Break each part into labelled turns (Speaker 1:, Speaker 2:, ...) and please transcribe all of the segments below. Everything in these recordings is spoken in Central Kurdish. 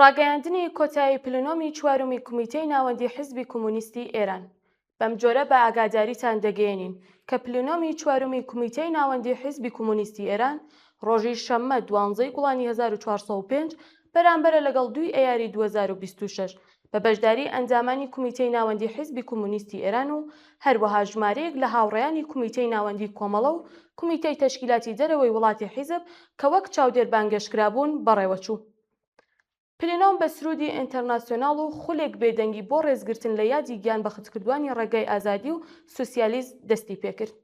Speaker 1: ڕاگەیاندنی کۆتایی پلنۆمی چوارمی کمیتەی ناوەندی حیزبی کۆمونیستی ئێران. بەم جۆرە بە ئاگاداریتان دەگەێنین کە پلنۆمی چوارمی کمیتەی ناوەندی حیزبی کۆمونیستی ئێران ڕۆژی شەممە 12 گوڵانی 1405 بەرامبەرە لەگەڵ 2 ئەیاری 2026 بە بەشداری ئەنجامانی کمیتەی ناوەندی حیزبی کۆمونیستی ئێران و هەروەها ژمارەیەک لە هاوڕێیانی کمیتەی ناوەندی کۆمەڵە و کمیتەی تەشکیلاتی دەرەوەی وڵاتی حیزب کە وەک چاودێر بانگەشکرابوون بەڕێوەچوو. پلنۆم بە سرودی ئینتەرناسیۆناڵ و خولێک بێدەنگی بۆ ڕێزگرتن لە یادی گیان بەختکردوانی ڕێگای ئازادی و سوسیالیزم دەستی پێکرد.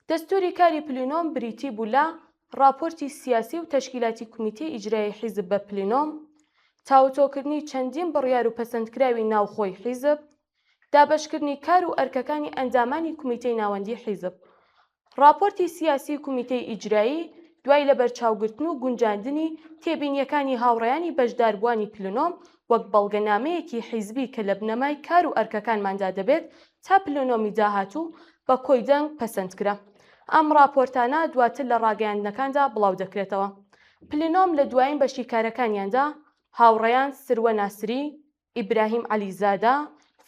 Speaker 1: دەستوری کاری پلنۆم بریتی بوو لە راپۆرتی سیاسی و تەشکیلاتی کمیتەی ئیجرایی حیزب بە پلنۆم، تاوتۆکردنی چەندین بڕیار و پەسەندکراوی ناوخۆی حیزب، دابەشکردنی کار و ئەرکەکانی ئەنجامانی کمیتەی ناوەندی حیزب. راپۆرتی سیاسی کمیتەی ئیجرایی دوای لە بەرچاوگرتن و گونجاندنی تێبینیەکانی هاوڕێیانی بەشداربووانی پلنۆم وەک بەڵگەنامەیەکی حیزبی کە لە بنەمای کار و ئەرکەکانماندا دەبێت تا پلنۆمی داهاتوو بە کۆی دەنگ پەسەندکرا. ئەم راپۆرتانە دواتر لە ڕاگەیاندنەکاندا بڵاو دەکرێتەوە. پلنۆم لە دوایین بەشی کارەکانیاندا هاوڕێیان سروە ناسری، ئیبراهیم عەلیزادە،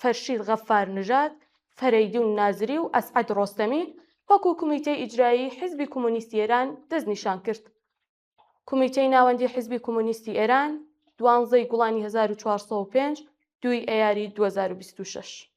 Speaker 1: فەرشید غەفار نژاد، فەرەیدون نازری و ئەسعەد ڕۆستەمی وەکو کمیتەی ئیجرایی حیزبی کۆمونیستی ئێران دەستنیشان کرد. کمیتەی ناوەندی حیزبی کۆمونیستی ئێران 12 گوڵانی 1405 2 ئەیاری 2026